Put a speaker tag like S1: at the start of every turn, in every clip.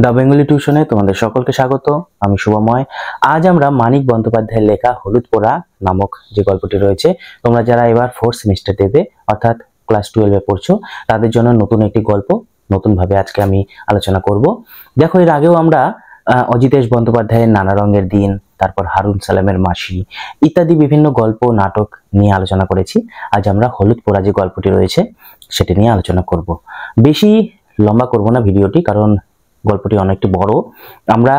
S1: The Bengali টিউশনে তোমাদের সকলকে স্বাগত। আমি শুভময়। আজ আমরা মানিক বন্দ্যোপাধ্যায়ের লেখা হলুদ পোড়া নামক যে গল্পটি রয়েছে, তোমরা যারা এবার 4th সেমিস্টার দেবে অর্থাৎ ক্লাস 12-এ পড়ছো, তাদের জন্য নতুন একটি গল্প নতুনভাবে আজকে আমি আলোচনা করব। দেখো, এর আগেও আমরা অজিতেশ বন্দ্যোপাধ্যায়ের নানা রঙের দিন, তারপর হারুন সালামের মাসি ইত্যাদি বিভিন্ন গল্প নাটক নিয়ে আলোচনা করেছি। আজ আমরা হলুদ পোড়া যে গল্পটি রয়েছে সেটি নিয়ে আলোচনা করব। বেশি লম্বা করব না ভিডিওটি, কারণ গল্পটি অনেকটি বড়। আমরা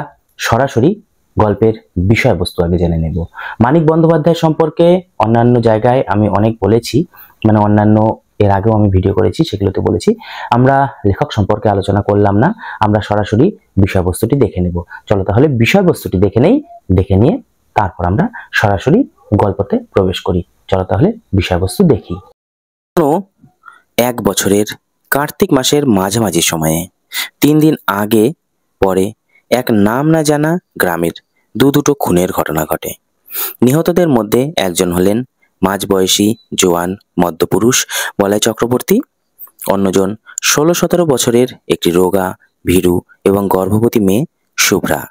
S1: সরাসরি গল্পের বিষয়বস্তু আগে জেনে নেব। মানিক বন্দ্যোপাধ্যায় সম্পর্কে অন্যান্য জায়গায় আমি অনেক বলেছি, মানে অন্যান্য এর আগেও আমি ভিডিও করেছি, সেগুলোতে বলেছি। আমরা লেখক সম্পর্কে আলোচনা করলাম না, আমরা সরাসরি বিষয়বস্তুটি দেখে নেব। চলো তাহলে বিষয়বস্তুটি দেখে নেই, দেখে নিয়ে তারপর আমরা সরাসরি গল্পতে প্রবেশ করি। চলো তাহলে বিষয়বস্তু দেখি।
S2: 1 বছরের কার্তিক মাসের মাঝামাঝি সময়ে 3 দিন আগে পরে এক নাম না জানা গ্রামের দুটো খুনের ঘটনা ঘটে। নিহতদের মধ্যে একজন হলেন মাঝবয়সী জোয়ান মধ্যপুরুষ বলাই চক্রবর্তী, অন্যজন 16-17 বছরের একটি রোগা ভীরু এবং গর্ভবতী মেয়ে শুভ্রা।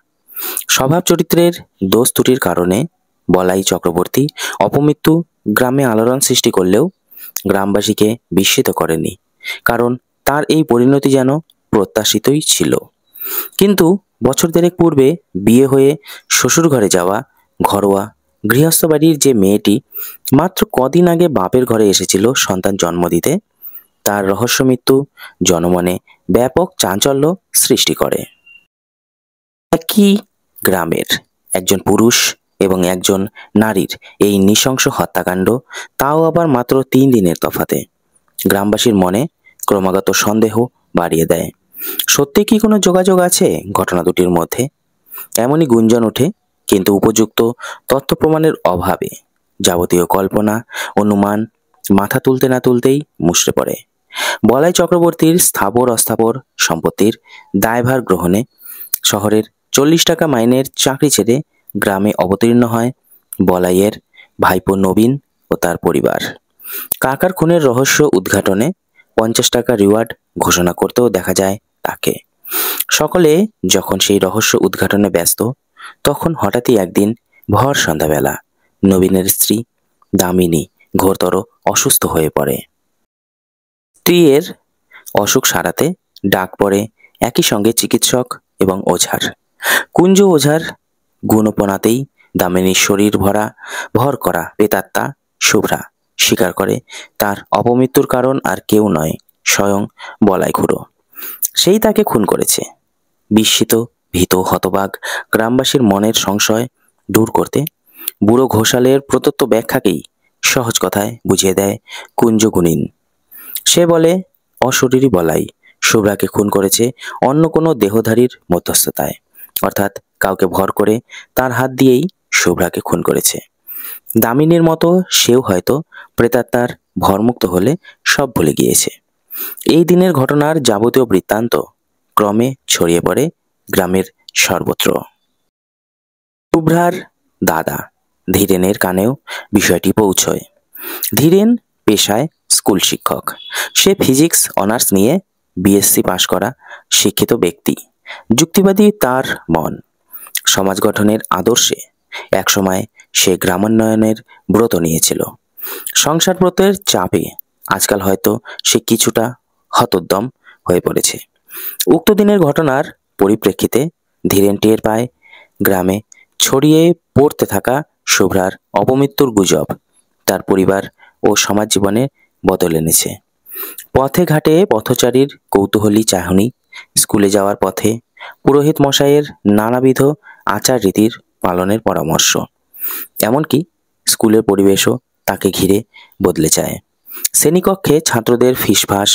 S2: স্বভাব চরিত্রের দোষ ত্রুটির কারণে বলাই চক্রবর্তী অপমৃত্যু গ্রামে আলোড়ন সৃষ্টি করলেও গ্রামবাসীকে বিস্মিত করেনি, কারণ তার এই পরিণতি যেন প্রত্যাশিতই ছিল। কিন্তু বছর দেড়েক পূর্বে বিয়ে হয়ে শ্বশুর ঘরে যাওয়া ঘরোয়া গৃহস্থ বাড়ির যে মেয়েটি মাত্র কদিন আগে বাপের ঘরে এসেছিল সন্তান জন্ম দিতে, তার রহস্য মৃত্যু জনমনে ব্যাপক চাঞ্চল্য সৃষ্টি করে। একই গ্রামের একজন পুরুষ এবং একজন নারীর এই নৃশংস হত্যাকাণ্ড, তাও আবার মাত্র 3 দিনের তফাতে, গ্রামবাসীর মনে ক্রমাগত সন্দেহ বাড়িয়ে দেয়। সত্যি কি কোনো যোগাযোগ আছে ঘটনা দুটির মধ্যে? এমনই গুঞ্জন ওঠে, কিন্তু উপযুক্ত তথ্য প্রমাণের অভাবে যাবতীয় কল্পনা অনুমান মাথা তুলতে না তুলতেই মুষড়ে পড়ে। বলাই চক্রবর্তীর স্থাবর অস্থাবর সম্পত্তির দায়ভার গ্রহণে শহরের 40 টাকা মাইনের চাকরি ছেড়ে গ্রামে অবতীর্ণ হয় বলাইয়ের ভাইপো নবীন ও তার পরিবার। কাকার খুনের রহস্য উদ্ঘাটনে 50 টাকা রিওয়ার্ড ঘোষণা করতেও দেখা যায় তাকে। সকলে যখন সেই রহস্য উদ্ঘাটনে ব্যস্ত, তখন হঠাৎই একদিন ভর সন্ধ্যাবেলা নবীনের স্ত্রী দামিনী ঘোরতর অসুস্থ হয়ে পড়ে। স্ত্রীর অসুখ সারাতে ডাক পড়ে একই সঙ্গে চিকিৎসক এবং ওঝার। কুঞ্জ ওঝার গুণপনাতেই দামিনীর শরীর ভর করা প্রেতাত্মা শুভ্রা স্বীকার করে তার অপমৃত্যুর কারণ আর কেউ নয়, স্বয়ং বলাই খুড়ো। সেই তাকে খুন করেছে। বিস্মিত ভীত হতবাক গ্রামবাসীর মনের সংশয় দূর করতে বুড়ো ঘোষালের প্রদত্ত ব্যাখ্যাকেই সহজ কথায় বুঝিয়ে দেয় কুঞ্জ গুণিন। সে বলে, অশরীরী বলাই শুভ্রাকে খুন করেছে অন্য কোনো দেহধারীর মধ্যস্থতায়, অর্থাৎ কাউকে ভর করে তার হাত দিয়েই শুভ্রাকে খুন করেছে। দামিনীর মতো সেও হয়তো প্রেতাত্মার ভরমুক্ত হলে সব ভুলে গিয়েছে। এই দিনের ঘটনার যাবতীয় বৃত্তান্ত ক্রমে ছড়িয়ে পড়ে গ্রামের সর্বত্র। শুভ্রার দাদা ধীরেনের কানেও বিষয়টি পৌঁছয়। ধীরেন পেশায় স্কুল শিক্ষক। সে ফিজিক্স অনার্স নিয়ে বিএসসি পাশ করা শিক্ষিত ব্যক্তি। যুক্তিবাদী তার মন। সমাজ গঠনের আদর্শে একসময় সে গ্রামোন্নয়নের ব্রত নিয়েছিল। সংসার ব্রতের চাপে আজকাল হয়তো সে কিছুটা হতোদ্যম হয়ে পড়েছে। উক্ত দিনের ঘটনার পরিপ্রেক্ষিতে ধীরেন টের পায় গ্রামে ছড়িয়ে পড়তে থাকা শুভ্রার অপমৃত্যুর গুজব তার পরিবার ও সমাজ জীবনে বদল এনেছে। পথে ঘাটে পথচারীর কৌতূহলী চাহনি, স্কুলে যাওয়ার পথে পুরোহিত মশাইয়ের নানাবিধ আচার রীতির পালনের পরামর্শ, এমনকি স্কুলের পরিবেশও তাকে ঘিরে বদলে যায়। শ্রেণীকক্ষে ছাত্রদের ফিসফাস,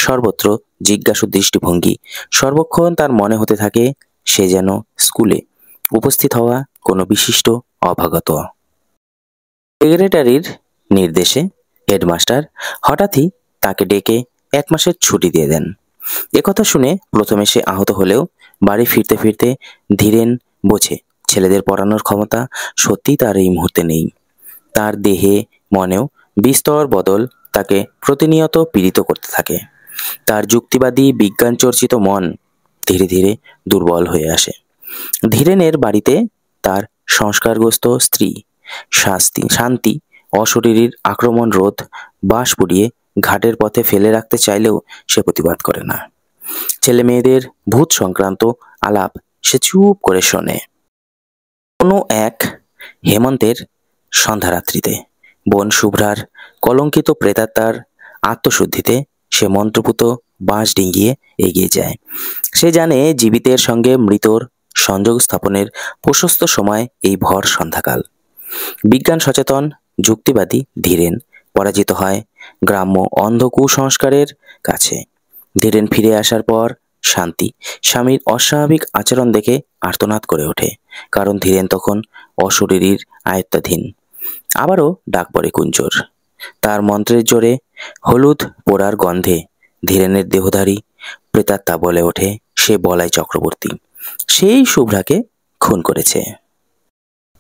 S2: সর্বত্র জিজ্ঞাসু দৃষ্টিভঙ্গি, সর্বক্ষণ তার মনে হতে থাকে সে যেন স্কুলে উপস্থিত হওয়া কোনো বিশিষ্ট অভাগত। সেক্রেটারির নির্দেশে হেডমাস্টার হঠাৎই তাকে ডেকে 1 মাসের ছুটি দিয়ে দেন। একথা শুনে প্রথমে সে আহত হলেও বাড়ি ফিরতে ফিরতে ধীরেন বোঝে ছেলেদের পড়ানোর ক্ষমতা সত্যিই তার এই মুহূর্তে নেই। তার দেহে মনেও বিস্তর বদল তাকে প্রতিনিয়ত পীড়িত করতে থাকে। তার যুক্তিবাদী বিজ্ঞান চর্চিত মন ধীরে ধীরে দুর্বল হয়ে আসে। ধীরেনের বাড়িতে তার সংস্কারগ্রস্ত স্ত্রী শান্তি অশরীরীর আক্রমণ রোধ বাঁশ পুড়িয়ে ঘাটের পথে ফেলে রাখতে চাইলেও সে প্রতিবাদ করে না। ছেলে মেয়েদের ভূত সংক্রান্ত আলাপ সে চুপ করে শোনে। কোনো এক হেমন্তের সন্ধ্যারাত্রিতে বোন শুভ্রার কলঙ্কিত প্রেতাত্মার আত্মশুদ্ধিতে সে মন্ত্রপুত বাঁশ ডিঙ্গিয়ে এগিয়ে যায়। সে জানে জীবিতের সঙ্গে মৃতর সংযোগ স্থাপনের প্রশস্ত সময় এই ভর সন্ধ্যাকাল। বিজ্ঞান সচেতন যুক্তিবাদী ধীরেন পরাজিত হয় গ্রাম্য অন্ধ কুসংস্কারের কাছে। ধীরেন ফিরে আসার পর শান্তি স্বামীর অস্বাভাবিক আচরণ দেখে আর্তনাদ করে ওঠে, কারণ ধীরেন তখন অশরীরীর আয়ত্তাধীন। আবারও ডাক পড়ে কুঞ্জর। তার মন্ত্রের জোরে হলুদ পোড়ার গন্ধে ধীরেনের দেহধারী প্রেতাত্মা বলে ওঠে সে বলাই চক্রবর্তী, সেই শুভ্রাকে খুন করেছে।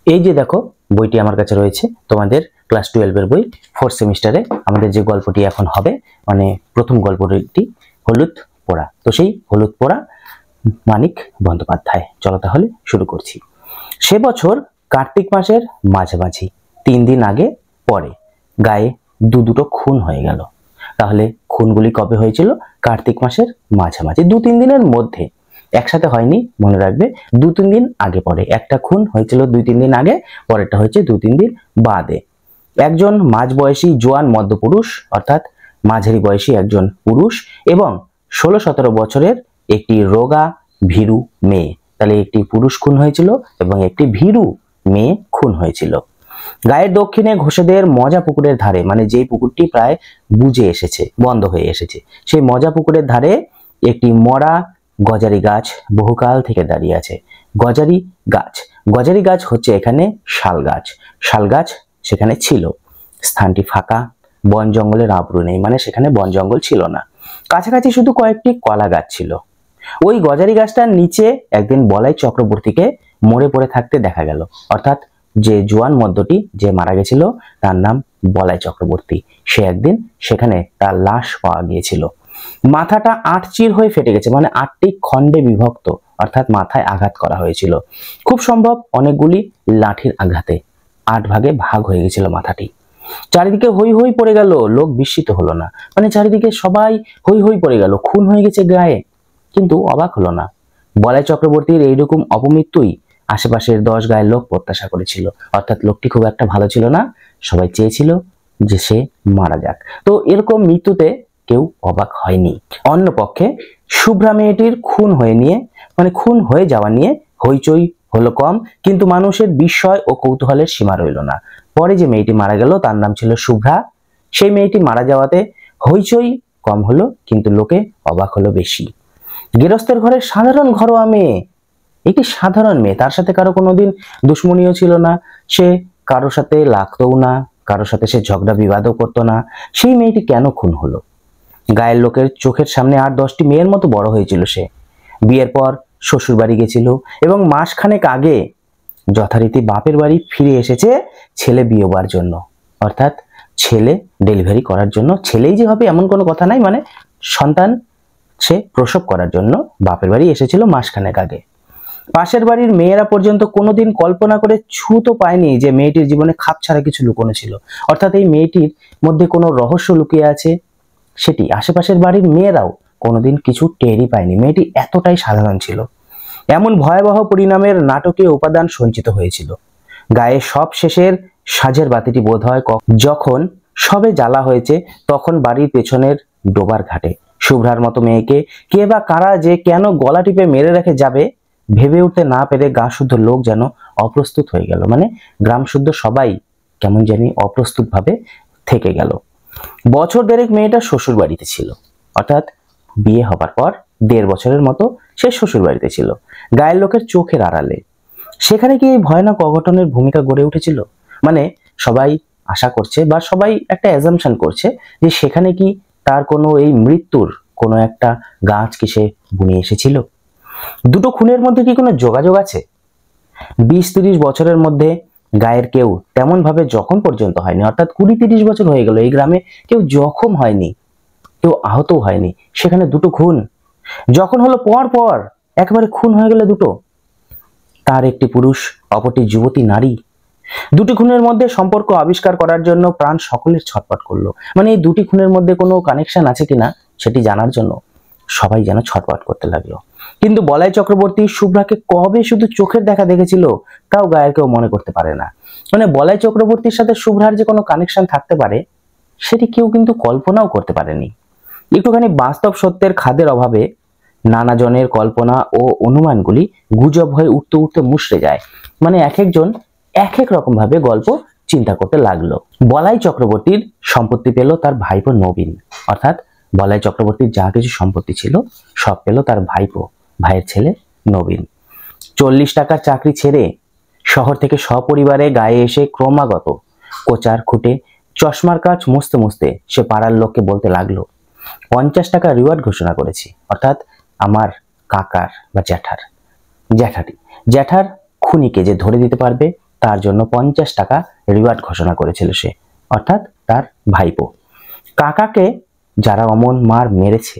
S1: এই যে দেখো, বইটি আমার কাছে রয়েছে, তোমাদের ক্লাস 12-এর বই, 4th সেমিস্টারে আমাদের যে গল্পটি এখন হবে, মানে প্রথম গল্পটি হলুদ পোড়া। তো সেই হলুদ পোড়া মানিক বন্দ্যোপাধ্যায়। চলো তাহলে শুরু করছি। সে বছর কার্তিক মাসের মাঝামাঝি 3 দিন আগে পরে গায়ে দুটো খুন হয়ে গেল। তাহলে খুনগুলি কবে হয়েছিল? কার্তিক মাসের মাঝামাঝি, 2-3 দিনের মধ্যে, একসাথে হয়নি, মনে রাখবে। 2-3 দিন আগে পরে একটা খুন হয়েছিল, 2-3 দিন আগে, পরেরটা হয়েছে 2-3 দিন বাদে। একজন মাঝবয়সী জোয়ান মধ্যপুরুষ, অর্থাৎ মাঝারি বয়সী একজন পুরুষ এবং 16-17 বছরের একটি রোগা ভীরু মেয়ে। তাহলে একটি পুরুষ খুন হয়েছিল এবং একটি ভীরু মেয়ে খুন হয়েছিল। গায়ের দক্ষিণে ঘোষেদের মজা পুকুরের ধারে, মানে যেই পুকুরটি প্রায় বুজে এসেছে, বন্ধ হয়ে এসেছে, সেই মজা পুকুরের ধারে একটি মরা গজারি গাছ বহুকাল থেকে দাঁড়িয়ে আছে। গজারি গাছ হচ্ছে এখানে শাল গাছ। শাল গাছ সেখানে ছিল। স্থানটি ফাঁকা, বন জঙ্গলের আবরু নেই, মানে সেখানে বন জঙ্গল ছিল না। কাছাকাছি শুধু কয়েকটি কলা গাছ ছিল। ওই গজারি গাছটার নিচে একদিন বলাই চক্রবর্তীকে মরে পড়ে থাকতে দেখা গেল। অর্থাৎ যে জোয়ান মদ্যটি যে মারা গেছিল তার নাম বলাই চক্রবর্তী। সে একদিন সেখানে তার লাশ পাওয়া গিয়েছিল। মাথাটা 8 চির হয়ে ফেটে গেছে, মানে 8টি খণ্ডে বিভক্ত, অর্থাৎ মাথায় আঘাত করা হয়েছিল। খুব সম্ভব অনেকগুলি লাঠির আঘাতে 8 ভাগে ভাগ হয়ে গেছিল মাথাটি। চারিদিকে হই হই পড়ে গেল, লোক বিস্মিত হলো না, মানে চারিদিকে সবাই হই হই পড়ে গেল, খুন হয়ে গেছে গায়ে, কিন্তু অবাক হলো না। বলাই চক্রবর্তীর এইরকম অপমৃত্যুই আশেপাশের 10 গায়ের লোক প্রত্যাশা করেছিল। অর্থাৎ লোকটি খুব একটা ভালো ছিল না, সবাই চেয়েছিল যে সে মারা যাক। তো এরকম মৃত্যুতে কেউ অবাক হয়নি। অন্য পক্ষে শুভ্রা মেয়েটির খুন হয়ে যাওয়া নিয়ে হইচই হলো কম, কিন্তু মানুষের বিস্ময় ও কৌতূহলের সীমা রইল না। পরে যে মেয়েটি মারা গেল তার নাম ছিল শুভ্রা। সেই মেয়েটি মারা যাওয়াতে হইচই কম হলো, কিন্তু লোকে অবাক হলো বেশি। গৃহস্থের ঘরের সাধারণ ঘরোয়া মেয়ে, একটি সাধারণ মেয়ে, তার সাথে কারো কোনোদিন দুশ্মনীও ছিল না, সে কারোর সাথে লাগতও না, কারোর সাথে সে ঝগড়া বিবাদও করতো না। সেই মেয়েটি কেন খুন হলো? গায়ের লোকের চোখের সামনে 8-10টি মেয়ের মতো বড় হয়েছিল সে। বিয়ের পর শ্বশুর বাড়ি গেছিল এবং মাসখানেক আগে যথারীতি বাপের বাড়ি ফিরে এসেছে ছেলে বিয়েবার জন্য, অর্থাৎ ছেলে ডেলিভারি করার জন্য। ছেলেই যে হবে এমন কোনো কথা নাই, মানে সন্তান সে প্রসব করার জন্য বাপের বাড়ি এসেছিল মাসখানেক আগে। পাশের বাড়ির মেয়েরা পর্যন্ত কোনোদিন কল্পনা করে ছুঁতো পায়নি যে মেয়েটির জীবনে খাপ ছাড়া কিছু লুকোনো ছিল, অর্থাৎ এই মেয়েটির মধ্যে কোনো রহস্য লুকিয়ে আছে, সেটি আশেপাশের বাড়ির মেয়েরাও কোনোদিন কিছু টেরই পায়নি। মেয়েটি এতটাই সাধারণ ছিল। এমন ভয়াবহ পরিণামের নাটকীয় উপাদান সঞ্চিত হয়েছিল। গায়ে সব শেষের সাজের বাতিটি বোধ হয় যখন সবে জ্বালা হয়েছে, তখন বাড়ির পেছনের ডোবার ঘাটে শুভ্রার মতো মেয়েকে কে বা কারা যে কেন গলা টিপে মেরে রেখে যাবে ভেবে উঠতে না পেরে গা শুদ্ধ লোক যেন অপ্রস্তুত হয়ে গেল, মানে গ্রাম শুদ্ধ সবাই কেমন জানি অপ্রস্তুত ভাবে থেকে গেল। বছর দেড়েক মেয়েটা শ্বশুর বাড়িতে ছিল, অর্থাৎ বিয়ে হবার পর 1.5 বছরের মতো সে শ্বশুর বাড়িতে ছিল, গায়ের লোকের চোখের আড়ালে। সেখানে কি এই ভয়ানক অঘটনের ভূমিকা গড়ে উঠেছিল? মানে সবাই আশা করছে বা সবাই একটা অ্যাজাম্পশন করছে যে সেখানে কি তার কোনো এই মৃত্যুর কোনো একটা গাছ কি সে বুনে এসেছিল? দুটো খুনের মধ্যে কি কোনো যোগাযোগ আছে? 20-30 বছরের মধ্যে গায়ের কেউ তেমন ভাবে জখম পর্যন্ত হয়নি, অর্থাৎ 20-30 বছর হয়ে গেল এই গ্রামে কেউ জখম হয়নি, কেউ আহত হয়নি, সেখানে দুটো খুন। যখন হলো পর পর একেবারে খুন হয়ে গেল দুটো, তার একটি পুরুষ অপরটি যুবতী নারী। দুটি খুনের মধ্যে সম্পর্ক আবিষ্কার করার জন্য প্রাণ সকলের ছটফট করলো। মানে এই দুটি খুনের মধ্যে কোনো কানেকশন আছে কিনা সেটি জানার জন্য সবাই যেন ছটফট করতে লাগলো। কিন্তু বলাই চক্রবর্তী শুভ্রাকে কবে শুধু চোখের দেখা দেখেছিল তাও গায়ের কেউ মনে করতে পারে না। মানে বলাই চক্রবর্তীর সাথে শুভ্রার যে কোনো কানেকশন থাকতে পারে সেটি কেউ কিন্তু কল্পনাও করতে পারেনি। একটুখানি বাস্তব সত্যের খাদের অভাবে নানা জনের কল্পনা ও অনুমানগুলি গুজব হয়ে উঠতে উঠতে মুষড়ে যায়। মানে এক একজন এক এক রকম ভাবে গল্প চিন্তা করতে লাগলো। বলাই চক্রবর্তীর সম্পত্তি পেল তার ভাইপো নবীন, অর্থাৎ বলাই চক্রবর্তীর যা কিছু সম্পত্তি ছিল সব পেল তার ভাইয়ের ছেলে নবীন। 40 টাকার চাকরি ছেড়ে শহর থেকে সপরিবারে গায়ে এসে ক্রমাগত কোচার খুঁটে চশমার কাজ মুছতে মুছতে সে পাড়ার লোককে বলতে লাগলো, 50 টাকা রিওয়ার্ড ঘোষণা করেছি। অর্থাৎ আমার কাকার বা জ্যাঠার খুনিকে যে ধরে দিতে পারবে তার জন্য 50 টাকা রিওয়ার্ড ঘোষণা করেছিল সে, অর্থাৎ তার ভাইপো। কাকাকে যারা অমন মার মেরেছে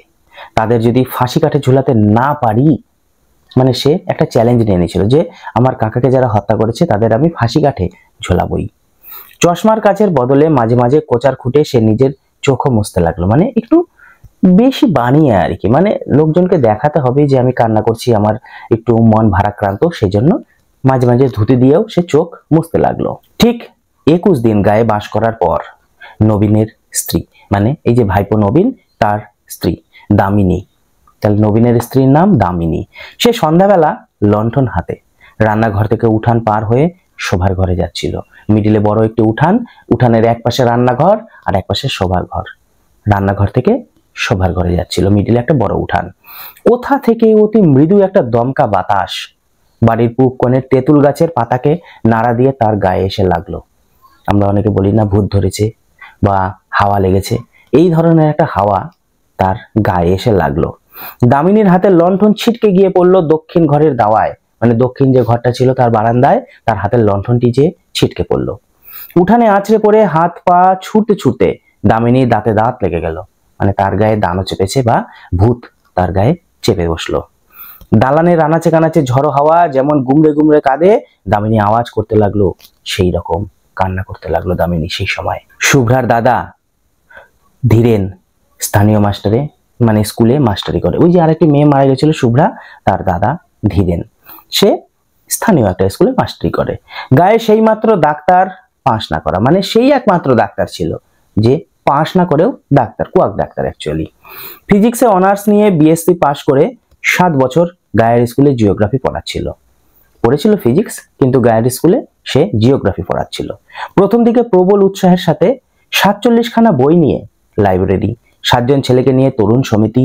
S1: তাদের যদি ফাঁসি কাঠে ঝুলাতে না পারি, মানে সে একটা চ্যালেঞ্জ নিয়ে নিয়েছিল যে আমার কাকাকে যারা হত্যা করেছে তাদের আমি ফাঁসি কাঠে ঝোলাবই। চশমার কাচের বদলে মাঝে মাঝে কোচার খুঁটে সে নিজের চোখও মুছতে লাগলো। মানে একটু বেশি বানিয়ে আর কি, মানে লোকজনকে দেখাতে হবে যে আমি কান্না করছি, আমার একটু মন ভারাক্রান্ত, সেই জন্য মাঝে মাঝে ধুতি দিয়েও সে চোখ মুছতে লাগলো। ঠিক 21 দিন গায়ে বাস করার পর নবীনের স্ত্রী, মানে এই যে ভাইপো নবীন তার স্ত্রী দামিনী, তাহলে নবীনের স্ত্রীর নাম দামিনী, সে সন্ধ্যাবেলা লণ্ঠন হাতে রান্নাঘর থেকে উঠান পার হয়ে শোবার ঘরে যাচ্ছিল। মিডিলে বড় একটি উঠান, উঠানের এক পাশে রান্নাঘর আর এক পাশে শোবার ঘর। রান্নাঘর থেকে শোবার ঘরে যাচ্ছিল, মিডিলে একটা বড় উঠান। কোথা থেকে অতি মৃদু একটা দমকা বাতাস বাড়ির পূব কোণের তেঁতুল গাছের পাতাকে নাড়া দিয়ে তার গায়ে এসে লাগলো। আমরা অনেকে বলি না ভূত ধরেছে বা হাওয়া লেগেছে, এই ধরনের একটা হাওয়া তার গায়ে এসে লাগলো। দামিনীর হাতে লণ্ঠন ছিটকে গিয়ে পড়লো দক্ষিণ ঘরের দাওয়ায়, মানে দক্ষিণ যে ঘরটা ছিল তার বারান্দায় তার হাতের লণ্ঠনটি যে ছিটকে পড়লো। উঠানে আছড়ে পড়ে হাত পা ছুটতে ছুটতে দামিনীর দাঁতে দাঁত লেগে গেল, মানে তার গায়ে দানও চেপেছে বা ভূত তার গায়ে চেপে বসলো। দালানের আনাচে কানাচে ঝড়ো হাওয়া যেমন গুমড়ে গুমড়ে কাঁদে, দামিনী আওয়াজ করতে লাগলো, সেই রকম কান্না করতে লাগলো দামিনী সেই সময়। শুভ্রার দাদা ধীরেন স্থানীয় মাস্টারে, মানে স্কুলে মাস্টারি করে। ওই যে আরেকটি মেয়ে মারা গেছিল শুভ্রা, তার দাদা ধীরেন, সে স্থানীয় একটা স্কুলে মাস্টারি করে। গায়ে সেই মাত্র ডাক্তার পাশ না করা, মানে সেই একমাত্র ডাক্তার ছিল যে পাশ না করেও ডাক্তার, কুয়াক ডাক্তার অ্যাকচুয়ালি। ফিজিক্সে অনার্স নিয়ে বিএসসি পাশ করে 7 বছর গায়ের স্কুলে জিওগ্রাফি পড়েছিল ফিজিক্স, কিন্তু গায়ের স্কুলে সে জিওগ্রাফি পড়াচ্ছিল। প্রথম দিকে প্রবল উৎসাহের সাথে 47 খানা বই নিয়ে লাইব্রেরি, 7 জন ছেলেকে নিয়ে তরুণ সমিতি,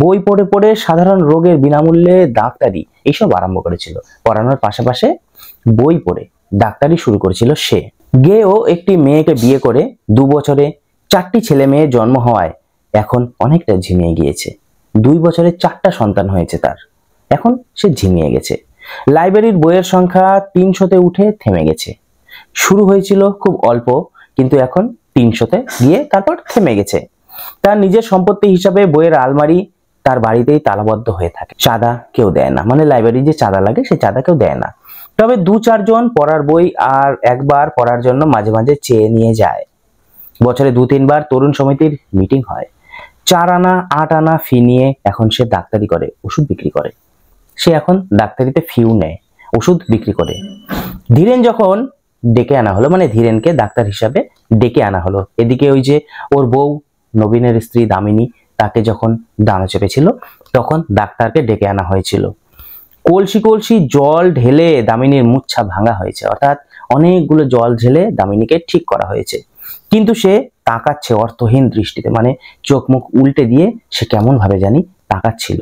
S1: বই পড়ে পড়ে সাধারণ রোগের বিনামূল্যে ডাক্তারি এইসব আরম্ভ করেছিল। পড়ানোর পাশাপাশি বই পড়ে ডাক্তারি শুরু করেছিল সে। গেও একটি মেয়েকে বিয়ে করে 2 বছরে 4টি ছেলে মেয়ে জন্ম হওয়ায় এখন অনেকটা ঝিমিয়ে গিয়েছে। 2 বছরে 4টা সন্তান হয়েছে তার, এখন সে ঝিমিয়ে গেছে। লাইব্রেরির বইয়ের সংখ্যা 300-তে উঠে থেমে গেছে। শুরু হয়েছিল খুব অল্প, কিন্তু এখন 300-তে গিয়ে তারপর থেমে গেছে। তার নিজের সম্পত্তি হিসাবে বইয়ের আলমারি তার বাড়িতেই তালাবদ্ধ হয়ে থাকে। চাঁদা কেউ দেয় না, মানে লাইব্রেরি যে চাঁদা লাগে সেই চাঁদা কেউ দেয় না। তবে 2-4 জন পড়ার বই আর একবার পড়ার জন্য মাঝে মাঝে চেয়ে নিয়ে যায়। বছরে 2-3 বার তরুণ সমিতির মিটিং হয়। 4 আনা 8 আনা ফি নিয়ে এখন সে ডাক্তারি করে, ওষুধ বিক্রি করে। সে এখন ডাক্তারিতে ফিও নেয়, ওষুধ বিক্রি করে। ধীরেন যখন ডেকে আনা হলো, মানে ধীরেনকে ডাক্তার হিসাবে ডেকে আনা হলো, এদিকে ওই যে ওর বউ নবীনের স্ত্রী দামিনী, তাকে যখন দানা চেপেছিল তখন ডাক্তারকে ডেকে আনা হয়েছিল। কলসি কলসি জল ঢেলে দামিনীর মূর্ছা ভাঙা হয়েছে, অর্থাৎ অনেকগুলো জল ঢেলে দামিনীকে ঠিক করা হয়েছে। কিন্তু সে তাকাচ্ছে অর্থহীন দৃষ্টিতে, মানে চোখ মুখ উল্টে দিয়ে সে কেমন ভাবে জানি তাকাচ্ছিল।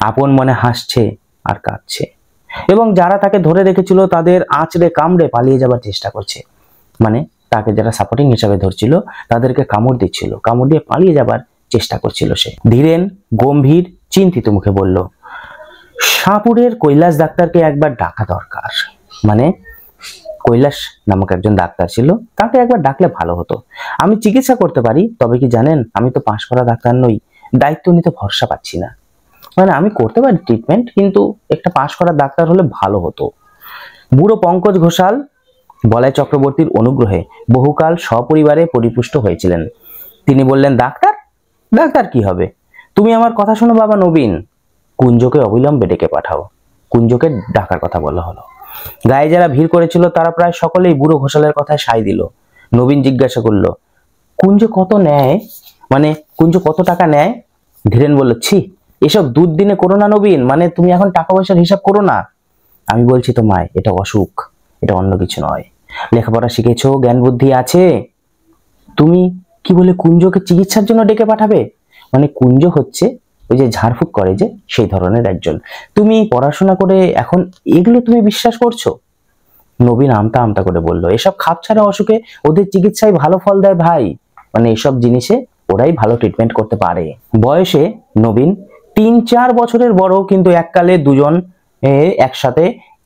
S1: আপন মনে হাসছে আর কাঁদছে, এবং যারা তাকে ধরে রেখেছিল তাদের আঁচড়ে কামড়ে পালিয়ে যাবার চেষ্টা করছে। মানে তাকে যারা সাপোর্টিং হিসাবে ধরছিল তাদেরকে কামড় দিচ্ছিল, কামড় দিয়ে পালিয়ে যাবার চেষ্টা করছিল সে। ধীরেন গম্ভীর চিন্তিত মুখে বলল, শাহপুরের কৈলাস ডাক্তারকে একবার ডাকা দরকার। মানে কৈলাস নামক একজন ডাক্তার ছিল, তাকে একবার ডাকলে ভালো হতো। আমি চিকিৎসা করতে পারি, তবে কি জানেন আমি তো পাশ করা ডাক্তার নই, দায়িত্ব নিতে ভরসা পাচ্ছি না। মানে আমি করতে পারি ট্রিটমেন্ট, কিন্তু একটা পাশ করা ডাক্তার হলে ভালো হতো। বুড়ো পঙ্কজ ঘোষাল বলাই চক্রবর্তীর অনুগ্রহে বহুকাল সপরিবারে পরিপুষ্ট হয়েছিলেন। তিনি বললেন, ডাক্তার? ডাক্তার কি হবে? তুমি আমার কথা শোনো বাবা নবীন, কুঞ্জকে অবিলম্বে ডেকে পাঠাও। কুঞ্জকে ডাকার কথা বলা হলো। গায়ে যারা ভিড় করেছিল তারা প্রায় সকলেই বুড়ো ঘোষালের কথায় সায় দিল। নবীন জিজ্ঞাসা করলো, কুঞ্জ কত নেয়, মানে কুঞ্জ কত টাকা নেয়? ধীরেন বলল, ছি, এসব দুদিনে করো না নবীন, মানে তুমি এখন টাকা পয়সার হিসাব করো না। আমি বলছি তো মায়, এটা অসুখ, এটা অন্য কিছু নয়। লেখাপড়া শিখেছো, জ্ঞান বুদ্ধি আছে, তুমি কি বলে কুঞ্জকে চিকিৎসার জন্য ডেকে পাঠাবে? মানে কুঞ্জ হচ্ছে ওই যে ঝাড়ফুঁক করে যে, সেই ধরনের একজন। তুমি পড়াশোনা করে এখন এগুলো তুমি বিশ্বাস করছো? নবীন আমতা আমতা করে বলল, এসব খাপছাড়া অসুখে ওদের চিকিৎসায় ভালো ফল দেয় ভাই, মানে এসব জিনিসে ওরাই ভালো ট্রিটমেন্ট করতে পারে। বয়সে নবীন 3-4 বছরের বড়, কিন্তু এককালে দুজন একসাথে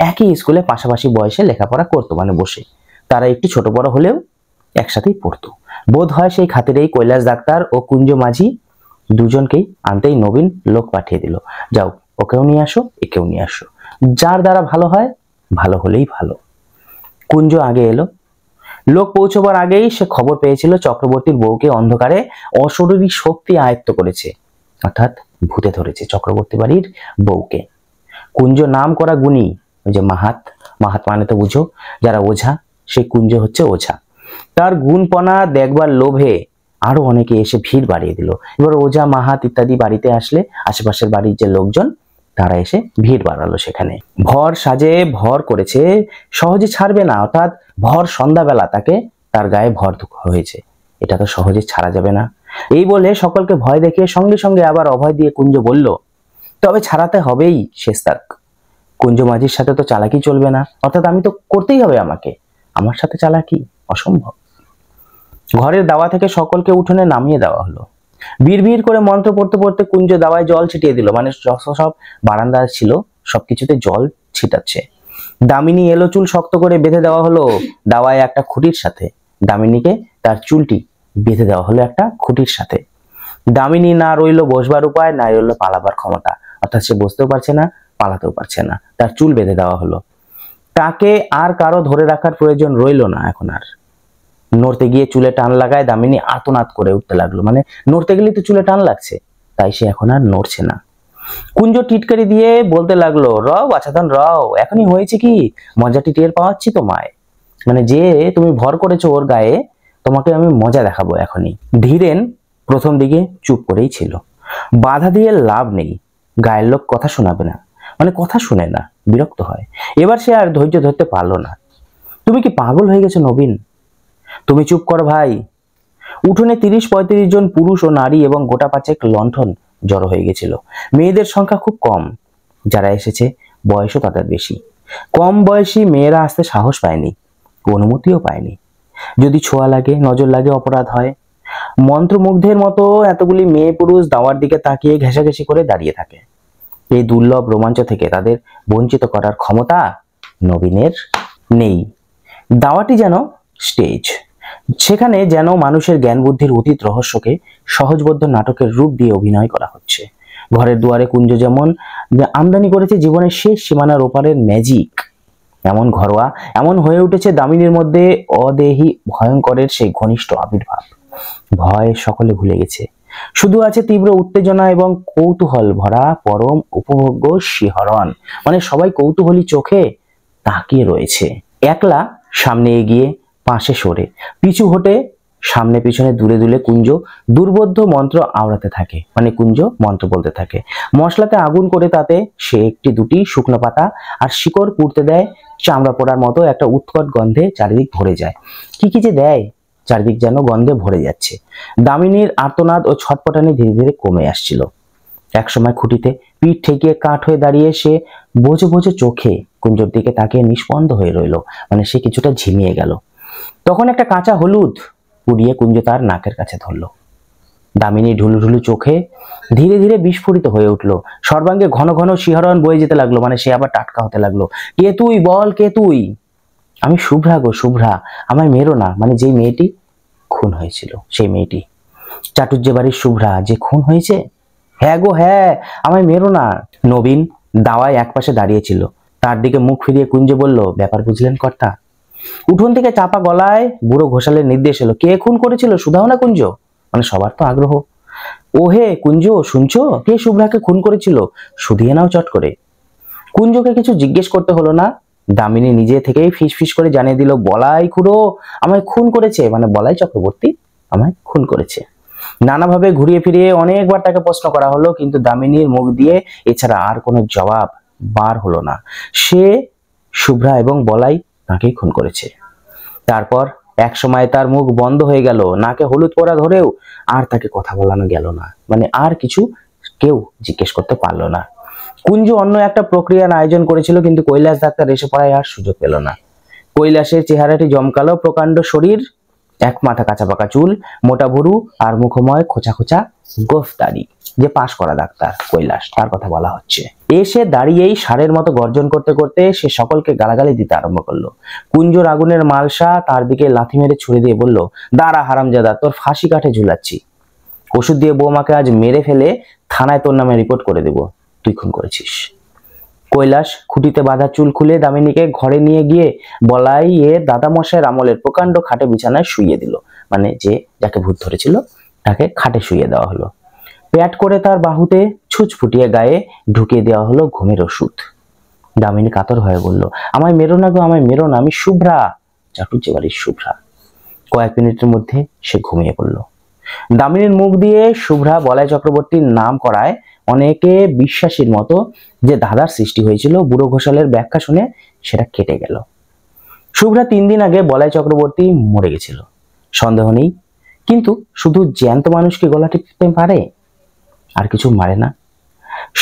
S1: একই স্কুলে পাশাপাশি বয়সে লেখাপড়া করতো, মানে বসে। তারা একটু ছোট বড় হলেও একসাথেই পড়তো। বোধ হয় সেই খাতিরেই কৈলাস ডাক্তার ও কুঞ্জ মাঝি দুজনকেই আনতেই নবীন লোক পাঠিয়ে দিল, যাও ওকেও নিয়ে আসো, একেও নিয়ে আসো, যার দ্বারা ভালো হয়, ভালো হলেই ভালো। কুঞ্জ আগে এলো। লোক পৌঁছবার আগেই সে খবর পেয়েছিল চক্রবর্তীর বউকে অন্ধকারে অশরীরী শক্তি আয়ত্ত করেছে, অর্থাৎ ভূতে ধরেছে চক্রবর্তী বাড়ির বউকে। কুঞ্জ নাম করা গুণী, ওই যে মাহাত, মাহাত মানে তো বুঝো, যারা ওঝা, সেই কুঞ্জ হচ্ছে ওঝা। তার গুণপনা দেখবার লোভে আরো অনেকে এসে ভিড় বাড়িয়ে দিল। এবার ওঝা মাহাত ইত্যাদি বাড়িতে আসলে আশেপাশের বাড়ির যে লোকজন তারা এসে ভিড় বাড়ালো সেখানে। ভর সাজে ভর করেছে, সহজে ছাড়বে না, অর্থাৎ ভর সন্ধ্যাবেলা তাকে তার গায়ে ভর হয়েছে, এটা তো সহজে ছাড়া যাবে না। এই বলে সকলকে ভয় দেখিয়ে সঙ্গে সঙ্গে আবার অভয় দিয়ে কুঞ্জ বলল, তবে ছাড়াতে হবেই শেষতাক। কুঞ্জ মাঝির সাথে তো চালাকি চলবে না, অর্থাৎ আমি তো করতেই হবে আমাকে, আমার সাথে চালাকি অসম্ভব। ঘরের দাওয়া থেকে সকলকে উঠোনে নামিয়ে দেওয়া হলো। বিড় করে মন্ত্র পড়তে পড়তে কুঞ্জ দাওয়ায় জল ছিটিয়ে দিল, মানে সব বারান্দা ছিল সবকিছুতে জল ছিটাচ্ছে। দামিনী এলো চুল শক্ত করে বেঁধে দেওয়া হলো দাওয়ায় একটা খুঁটির সাথে। দামিনীকে তার চুলটি বেঁধে দেওয়া হলো একটা খুঁটির সাথে। দামিনী না রইল বসবার উপায়, না রইল পালাবার ক্ষমতা, অর্থাৎ সে বসতেও পারছে না, পালাতেও পারছে না, তার চুল বেঁধে দেওয়া হলো। তাকে আর কারো ধরে রাখার প্রয়োজন রইল না এখন আর। নড়তে গিয়ে চুলে টান লাগায় দামিনী আর্তনাদ করে উঠতে লাগলো, মানে নড়তে গেলেই তো চুলে টান লাগছে, তাই সে এখন আর নড়ছে না। কুঞ্জ টিটকারি দিয়ে বলতে লাগলো, রও আচ্ছাদন রও, এখনই হয়েছে কি, মজাটি টের পাওয়াচ্ছি তোমায়, মানে যে তুমি ভর করেছো ওর গায়ে, তোমাকে আমি মজা দেখাবো এখনই। ধীরেন প্রথম দিকে চুপ করেই ছিল, বাধা দিয়ে লাভ নেই, গায়ের লোক কথা শোনাবে না, মানে কথা শুনে না, বিরক্ত হয়। এবার সে আর ধৈর্য ধরতে পারলো না। তুমি কি পাগল হয়ে গেছো নবীন? তুমি চুপ করো ভাই। উঠোনে 30-35 জন পুরুষ ও নারী এবং গোটা 5 লণ্ঠন জড়ো হয়ে গেছিল। মেয়েদের সংখ্যা খুব কম, যারা এসেছে বয়সও তাদের বেশি। কম বয়সী মেয়েরা আসতে সাহস পায়নি, অনুমতিও পায়নি। যদি ছোঁয়া লাগে, নজর লাগে, অপরাধ হয়। মন্ত্রমুগ্ধের মতো এতগুলি মেয়ে পুরুষ দাওয়ার দিকে তাকিয়ে ঘেঁষাঘেঁষি করে দাঁড়িয়ে থাকে। এই দুর্লভ রোমাঞ্চ থেকে তাদের বঞ্চিত করার ক্ষমতা নবীনের নেই। দাওয়াটি যেন স্টেজ, সেখানে যেন মানুষের জ্ঞান বুদ্ধির অতীত রহস্যকে সহজবদ্ধ নাটকের রূপ দিয়ে অভিনয় করা হচ্ছে। ঘরের দুয়ারে কুঞ্জ যেমন আমদানি করেছে জীবনের শেষ সীমানার ওপারের ম্যাজিক, এমন ঘরোয়া, এমন হয়ে উঠেছে দামিনীর মধ্যে অদেহি ভয়ঙ্করের সেই ঘনিষ্ঠ আবির্ভাব। ভয় সকলে ভুলে গেছে, শুধু আছে তীব্র উত্তেজনা এবং কৌতূহল ভরা পরম উপভোগ্য শিহরণ, মানে সবাই কৌতূহলী চোখে তাকিয়ে রয়েছে। একলা সামনে এগিয়ে, পাশে সরে, পিছু হটে, সামনে পিছনে দূরে দূরে কুঞ্জ দুর্বোধ্য মন্ত্র আওড়াতে থাকে, মানে কুঞ্জ মন্ত্র বলতে থাকে। মশলাতে আগুন করে তাতে সে একটি দুটি শুকনো পাতা আর শিকড় পুড়তে দেয়, চামড়া পোড়ার মতো একটা উৎকট গন্ধে চারিদিক ভরে যায়। কি কি যে দেয়, চারিদিক যেন গন্ধে ভরে যাচ্ছে। দামিনীর আর্তনাদ ও ছটপটানি ধীরে ধীরে কমে আসছিল। একসময় খুঁটিতে পিঠ ঠেকিয়ে কাঠ হয়ে দাঁড়িয়ে সে বোঝো বোঝো চোখে কুঞ্জর দিকে তাকিয়ে নিষ্পন্দ হয়ে রইল, মানে সে কিছুটা ঝিমিয়ে গেল। তখন একটা কাঁচা হলুদ পুড়িয়ে কুঞ্জ তার নাকের কাছে ধরল। দামিনী ঢুলু ঢুলু চোখে ধীরে ধীরে বিস্ফোরিত হয়ে উঠল, সর্বাঙ্গে ঘন ঘন শিহরণ বয়ে যেতে লাগলো, মানে সে আবার টাটকা হতে লাগলো। কে তুই, বল কে তুই? আমি শুভ্রা গো, শুভ্রা, আমায় মেরো না, মানে যেই মেয়েটি খুন হয়েছিল সেই মেয়েটি, চাটুর্যে বাড়ির শুভ্রা যে খুন হয়েছে। হ্যাঁ গো হ্যাঁ, আমায় মেরো না। নবীন দাওয়ায় একপাশে দাঁড়িয়েছিল, তার দিকে মুখ ফিরিয়ে কুঞ্জ বলল, ব্যাপার বুঝলেন কর্তা? উঠোন থেকে চাপা গলায় বুড়ো ঘোষালের নির্দেশ এলো, কে খুন করেছিল, শুধাও না কুঞ্জ। মানে সবার তো আগ্রহ। ওহে কুঞ্জ, শুনছো, কে শুভ্রাকে খুন করেছিল, শুধিয়ে নাও চট করে। কুঞ্জকে কিছু জিজ্ঞেস করতে হলো না, দামিনী নিজে থেকেই ফিস ফিস করে জানিয়ে দিল, বলাই খুড়ো আমায় খুন করেছে, মানে বলাই চক্রবর্তী আমায় খুন করেছে। নানাভাবে ঘুরিয়ে ফিরিয়ে অনেকবার তাকে প্রশ্ন করা হলো, কিন্তু দামিনীর মুখ দিয়ে এছাড়া আর কোনো জবাব বার হলো না। সে শুভ্রা এবং বলাই তাকেই খুন করেছে। তারপর এক সময় তার মুখ বন্ধ হয়ে গেল, নাকে হলুদ পড়া ধরেও আর তাকে কথা বলানো গেল না, মানে আর কিছু কেউ জিজ্ঞেস করতে পারলো না। কুঞ্জ অন্য একটা প্রক্রিয়ার আয়োজন করেছিল, কিন্তু কৈলাস ডাক্তার এসে পড়ায় আর সুযোগ পেল না। কৈলাসের চেহারাটি জমকালো, প্রকাণ্ড শরীর, এক মাথা কাঁচা পাকা চুল, মোটা ভুরু আর মুখময় খোঁচা খোঁচা গোফ দাড়ি। যে পাশ করা ডাক্তার কৈলাস, তার কথা বলা হচ্ছে। এসে দাঁড়িয়েই ষাঁড়ের মতো গর্জন করতে করতে সে সকলকে গালাগালি দিতে আরম্ভ করলো। কুঞ্জর আগুনের মালসা তার দিকে লাথি মেরে ছুড়ে দিয়ে বলল, দাঁড়া হারামজাদা, তোর ফাঁসি কাঠে ঝুলাচ্ছি। ওষুধ দিয়ে বৌমাকে আজ মেরে ফেলে থানায় তোর নামে রিপোর্ট করে দেব, তুই খুন করেছিস। কৈলাস খুঁটিতে বাঁধা চুল খুলে দামিনীকে ঘরে নিয়ে গিয়ে বলাই এর দাদামশাইয়ের আমলের প্রকাণ্ড খাটে বিছানায় শুইয়ে দিল, মানে যে যাকে ভূত ধরেছিল তাকে খাটে শুইয়ে দেওয়া হলো। প্যাট করে তার বাহুতে ছুঁচ ফুটিয়ে গায়ে ঢুকিয়ে দেওয়া হলো ঘুমের ওষুধ। দামিনী কাতর হয়ে বলল, আমায় মেরো না গো, আমায় মেরো না, আমি শুভ্রা, চাটুজ্জে বাড়ির শুভ্রা। কয়েক মিনিটের মধ্যে সে ঘুমিয়ে পড়ল। দামিনীর মুখ দিয়ে শুভ্রা বলাই চক্রবর্তীর নাম করায় অনেকে বিশ্বাসীর মতো যে ধাঁধার সৃষ্টি হয়েছিল, বুড়ো ঘোষালের ব্যাখ্যা শুনে সেটা কেটে গেল। শুভ্রা 3 দিন আগে বলাই চক্রবর্তী মরে গেছিল, সন্দেহ নেই, কিন্তু শুধু জ্যান্ত মানুষকে গলা টিপতে পারে, আর কিছু মারে না।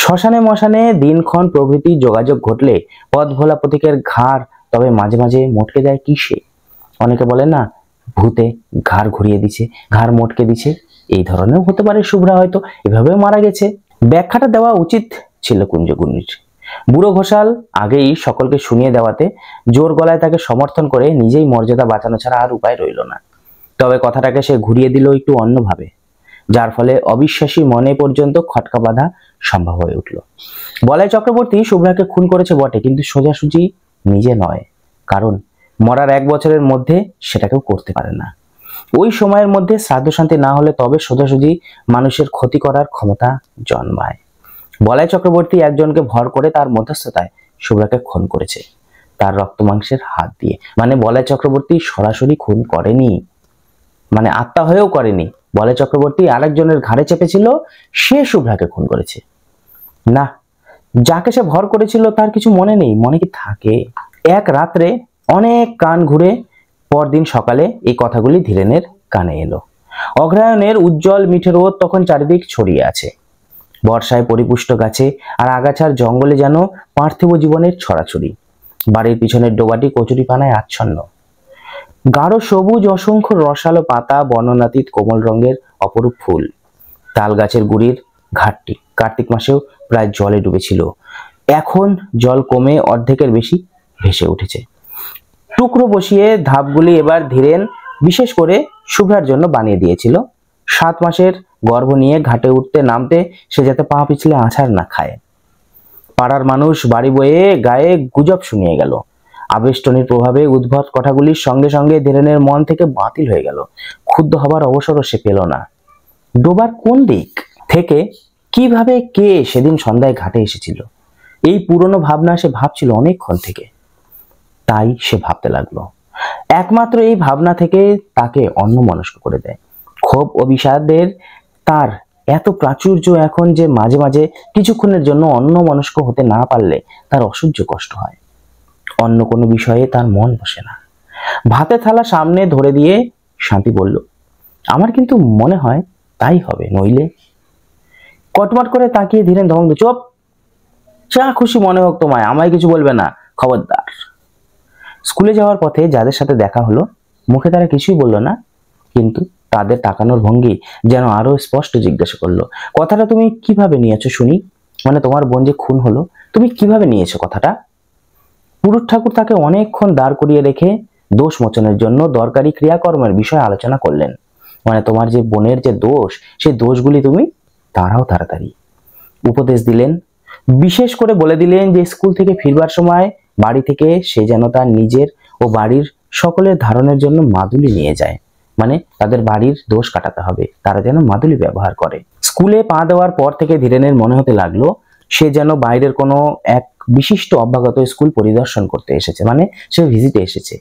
S1: শ্মশানে মশানে দিনক্ষণ প্রভৃতি যোগাযোগ ঘটলে পথ ভোলা প্রতীকের ঘাড় তবে মাঝে মাঝে মটকে দেয় কিসে? অনেকে বলে না, ভূতে ঘাড় ঘুরিয়ে দিছে, ঘাড় মটকে দিছে, এই ধরনের হতে পারে। শুভ্রা হয়তো এভাবেও মারা গেছে। ব্যাখ্যাটা দেওয়া উচিত ছিল কুঞ্জগুণীর। বুড়ো ঘোষাল আগেই সকলকে শুনিয়ে দেওয়াতে জোর গলায় তাকে সমর্থন করে নিজেই মর্যাদা বাঁচানো ছাড়া আর উপায় রইল না। তবে কথাটাকে সে ঘুরিয়ে দিল একটু অন্যভাবে, যার ফলে অবিশ্বাসী মনে পর্যন্ত খটকা বাঁধা সম্ভব হয়ে উঠল। বলাই চক্রবর্তী শুভ্রাকে খুন করেছে বটে, কিন্তু সোজাসুজি নিজে নয়, কারণ মরার 1 বছরের মধ্যে সেটাকেও করতে পারে না। ওই সময়ের মধ্যে শ্রাদ্ধ শান্তি না হলে তবে সোজাসুজি মানুষের ক্ষতি করার ক্ষমতা জন্মায়। বলাই চক্রবর্তী একজনকে ভর করে তার মধ্যস্থতায় শুভ্রাকে খুন করেছে, তার রক্ত মাংসের হাত দিয়ে। মানে বলাই চক্রবর্তী সরাসরি খুন করেনি, মানে আত্মা হয়েও করেনি। বলাই চক্রবর্তী আরেকজনের ঘাড়ে চেপেছিল, সে শুভ্রাকে খুন করেছে। না, যাকে সে ভর করেছিল তার কিছু মনে নেই, মনে কি থাকে? এক রাত্রে অনেক কান ঘুরে পরদিন সকালে এই কথাগুলি ধীরেনের কানে এলো। অগ্রহায়ণের উজ্জ্বল মিঠে রোদ তখন চারিদিক ছড়িয়ে আছে। বর্ষায় পরিপুষ্ট গাছে আর আগাছার জঙ্গলে যেন পার্থিব জীবনের ছড়াছড়ি। বাড়ির পিছনের ডোবাটি কচুরি পানায় আচ্ছন্ন। গাঢ় সবুজ অসংখ্য রসালো পাতা, বর্ণনাতীত কোমল রঙের অপরূপ ফুল। তাল গাছের গুড়ির ঘাটটি কার্তিক মাসেও প্রায় জলে ডুবেছিল, এখন জল কমে অর্ধেকের বেশি ভেসে উঠেছে। টুকরো বসিয়ে ধাপগুলি এবার ধীরেন বিশেষ করে শুভ্রার জন্য বানিয়ে দিয়েছিল। 7 মাসের গর্ভ নিয়ে ঘাটে উঠতে নামতে সে যাতে পা পিছলে আছাড় না খায়। পাড়ার মানুষ বাড়ি বয়ে গায়ে গুজব শুনিয়ে গেল। আবেষ্টনীর প্রভাবে উদ্ভট কথাগুলির সঙ্গে সঙ্গে ধীরেনের মন থেকে বাতিল হয়ে গেল। ক্ষুব্ধ হবার অবসরও সে পেল না। ডোবার কোন দিক থেকে কিভাবে কে সেদিন সন্ধ্যায় ঘাটে এসেছিল, এই পুরনো ভাবনা সে ভাবছিল অনেকক্ষণ থেকে। তাই সে ভাবতে লাগলো। একমাত্র এই ভাবনা থেকে তাকে অন্যমনস্ক করে দেয়। ক্ষোভ ও বিষাদের তার এত প্রাচুর্য এখন যে মাঝে মাঝে কিছুক্ষণের জন্য অন্যমনস্ক হতে না পারলে তার অসহ্য কষ্ট হয়। অন্য কোনো বিষয়ে তার মন বসে না। ভাতের থালা সামনে ধরে দিয়ে শান্তি বলল, আমার কিন্তু মনে হয় তাই হবে, নইলে। কটমট করে তাকিয়ে ধীরেন ধমক দিল, চুপ, যা খুশি মনে হোক তোমায়, আমায় কিছু বলবে না, খবরদার। স্কুলে যাওয়ার পথে যাদের সাথে দেখা হলো, মুখে তারা কিছুই বলল না, কিন্তু তাদের তাকানোর ভঙ্গি যেন আরো স্পষ্ট জিজ্ঞাসা করলো, কথাটা তুমি কিভাবে নিয়েছো শুনি? মানে তোমার বোন যে খুন হলো, তুমি কিভাবে নিয়েছো কথাটা? পুরুষ ঠাকুর তাকে অনেকক্ষণ দাঁড় করিয়ে রেখে দোষ মোচনের জন্য দরকারি ক্রিয়াকর্মের বিষয়ে আলোচনা করলেন। মানে তোমার যে বোনের যে দোষ, সেই দোষগুলি তুমি তাড়াও তাড়াতাড়ি। উপদেশ দিলেন, বিশেষ করে বলে দিলেন যে স্কুল থেকে ফিরবার সময় বাড়ি থেকে সে যেন তার নিজের ও বাড়ির সকলের ধারণের জন্য মাদুলি নিয়ে যায়, মানে তাদের বাড়ির দোষ কাটাতে হবে, তারা যেন মাদুলি ব্যবহার করে। স্কুলে পা দেওয়ার পর থেকে ধীরেনের মনে হতে লাগলো সে যেন বাইরের কোনো এক বিশিষ্ট অভ্যাগত স্কুল পরিদর্শন করতে এসেছে, মানে সে ভিজিটে এসেছে।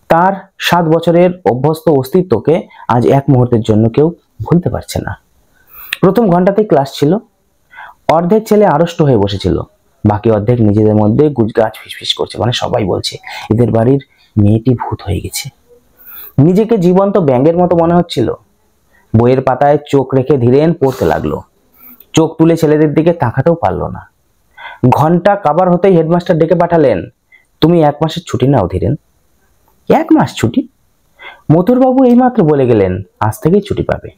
S1: তার 7 বছরের অভ্যস্ত অস্তিত্বকে আজ এক মুহূর্তের জন্য কেউ ভুলতে পারছে না। প্রথম ঘন্টাতেই ক্লাস ছিল। অর্ধেক ছেলে আড়ষ্ট হয়ে বসেছিল, বাকি অর্ধেক নিজেদের মধ্যে গুজগাছ ফিসফিস করছে, মানে সবাই বলছে এদের বাড়ির মেয়েটি ভূত হয়ে গেছে। নিজেকে জীবন্ত ব্যাঙের মতো মনে হচ্ছিল। বইয়ের পাতায় চোখ রেখে ধীরেন পড়তে লাগলো। চোখ তুলে ছেলেদের দিকে তাকাতেও পারলো না। ঘন্টা কাবার হতেই হেডমাস্টার ডেকে পাঠালেন, তুমি 1 মাসের ছুটি নাও ধীরেন। 1 মাস ছুটি? মথুরবাবু এইমাত্র বলে গেলেন আজ থেকেই ছুটি পাবে,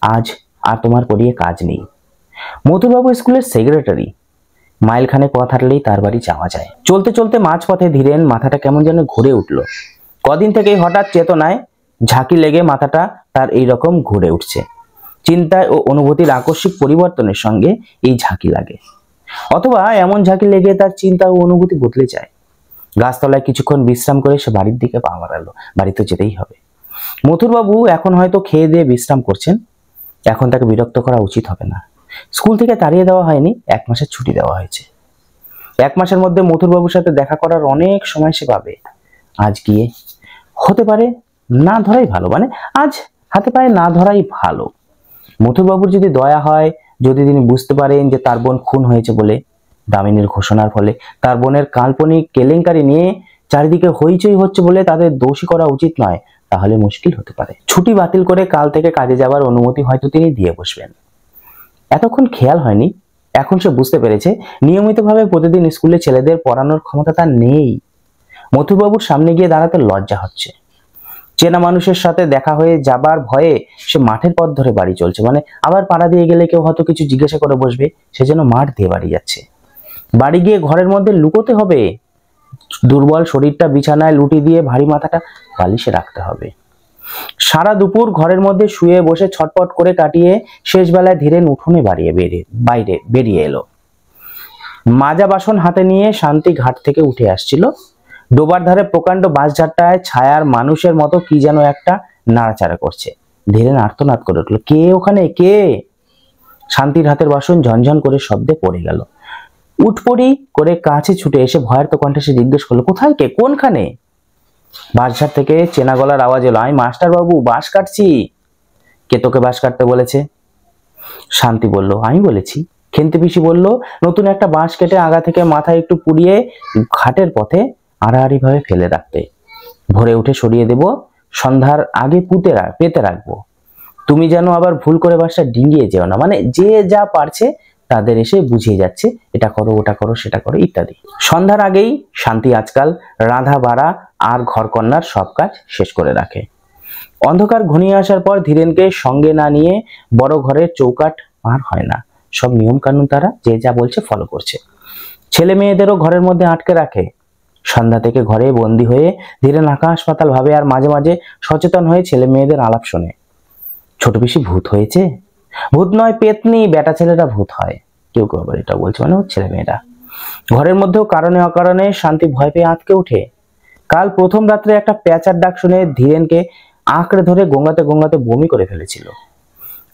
S1: আজ আর তোমার পড়িয়ে কাজ নেই। মথুরবাবু স্কুলের সেক্রেটারি, মাইলখানে পথ হাঁটলেই তার বাড়ি যাওয়া যায়। চলতে চলতে মাঝপথে ধীরেন মাথাটা কেমন যেন ঘুরে উঠল। কদিন থেকেই হঠাৎ চেতনায় ঝাঁকি লেগে মাথাটা তার এইরকম ঘুরে উঠছে। চিন্তায় ও অনুভূতির আকস্মিক পরিবর্তনের সঙ্গে এই ঝাঁকি লাগে, অথবা এমন ঝাঁকি লেগে তার চিন্তা ও অনুভূতি বদলে যায়। গাছতলায় কিছুক্ষণ বিশ্রাম করে সে বাড়ির দিকে পা বাড়ালো। বাড়িতে যেতেই হবে। মথুরবাবু এখন হয়তো খেয়ে দিয়ে বিশ্রাম করছেন, এখন তাকে বিরক্ত করা উচিত হবে না। স্কুল থেকে তাড়িয়ে দেওয়া হয়নি, 1 মাসের ছুটি দেওয়া হয়েছে। 1 মাসের মধ্যে মথুরবাবুর সাথে দেখা করার অনেক সময় সে পাবে। আজ গিয়ে হতে পারে না ধরাই ভালো, মানে আজ হাতে পায়ে না ধরাই ভালো। মথুরবাবুর যদি দয়া হয়, যদি তিনি বুঝতে পারেন যে তার বোন খুন হয়েছে বলে, দামিনীর ঘোষণার ফলে তার বোনের কাল্পনিক কেলেঙ্কারি নিয়ে চারিদিকে হইচই হচ্ছে বলে তাদের দোষী করা উচিত নয়, তাহলে মুশকিল হতে পারে। ছুটি বাতিল করে কাল থেকে কাজে যাবার অনুমতি হয়তো তিনি দিয়ে বসবেন। এতক্ষণ খেয়াল হয়নি, এখন সে বুঝতে পেরেছে নিয়মিতভাবে প্রতিদিন স্কুলে ছেলেদের পড়ানোর ক্ষমতা তার নেই। মথুরবাবুর সামনে গিয়ে দাঁড়াতে লজ্জা হচ্ছে। চেনা মানুষের সাথে দেখা হয়ে যাবার ভয়ে সে মাঠের পথ ধরে বাড়ি চলছে, মানে আবার পাড়া দিয়ে গেলে কেউ হয়তো কিছু জিজ্ঞাসা করে বসবে, সে যেন মাঠ দিয়ে বাড়ি যাচ্ছে। বাড়ি গিয়ে ঘরের মধ্যে লুকোতে হবে, দুর্বল শরীরটা বিছানায় লুটি দিয়ে ভারী মাথাটা বালিশে রাখতে হবে। সারা দুপুর ঘরের মধ্যে শুয়ে বসে ছটপট করে কাটিয়ে শেষ বেলায় ধীরেন উঠোনে বাইরে বেরিয়ে এলো। মাজা বাসন হাতে নিয়ে শান্তি ঘাট থেকে উঠে আসছিল। ডোবার ধারে প্রকাণ্ড বাঁশঝাড়টায় ছায়ার মানুষের মতো কি যেন একটা নাড়াচাড়া করছে। ধীরেন আর্তনাদ করে উঠলো, কে ওখানে, কে? শান্তির হাতের বাসন ঝনঝন করে শব্দে পড়ে গেল। উঠপড়ি করে কাছে ছুটে এসে ভয়ার্ত কণ্ঠে সে জিজ্ঞেস করলো, কোথায় কে, কোনখানে? বাঁশঝাড় থেকে চেনা গলার আওয়াজ এলো, আমি মাস্টার বাবু, বাঁশ কাটছি। কে তোকে বাঁশ কাটতে বলেছে? শান্তি বলল, আমি বলেছি। খেন্তি পিসি বলল, নতুন একটা বাঁশ কেটে আগা থেকে মাথায় একটু পুড়িয়ে ঘাটের পথে আড়াআড়ি ভাবে ফেলে রাখতে, ভোরে উঠে সরিয়ে দেব, সন্ধ্যার আগে পেতে রাখবো। তুমি যেন আবার ভুল করে বাঁশটা ডিঙিয়ে যেও না, মানে যে যা পারছে তাদের এসে বুঝিয়ে যাচ্ছে এটা করো, ওটা করো, সেটা করো ইত্যাদি। সন্ধ্যার আগেই শান্তি আজকাল রাঁধা বাড়া আর ঘরকন্নার সব কাজ শেষ করে রাখে। অন্ধকার ঘনিয়ে আসার পর ধীরেনকে সঙ্গে না নিয়ে বড় ঘরের চৌকাঠ পার হয় না। সব নিয়ম কানুন তারা যে যা বলছে ফলো করছে। ছেলে মেয়েদেরও ঘরের মধ্যে আটকে রাখে। সন্ধ্যা থেকে ঘরে বন্দি হয়ে ধীরেন আকাশ পাতাল ভাবে, আর মাঝে মাঝে সচেতন হয়ে ছেলে মেয়েদের আলাপ শোনে। ছোট পিসি ভূত হয়েছে? ভূত নয়, পেতনি, বেটা ছেলেরা ভূত হয়। কেউ কেউ আবার এটা বলছে, মানে ছেলে মেয়েরা। ঘরের মধ্যেও কারণে অকারণে শান্তি ভয় পেয়ে আটকে উঠে। কাল প্রথম রাত্রে একটা প্যাঁচার ডাক শুনে ধীরেনকে আঁকড়ে ধরে গোঙাতে গোঙাতে বমি করে ফেলেছিল।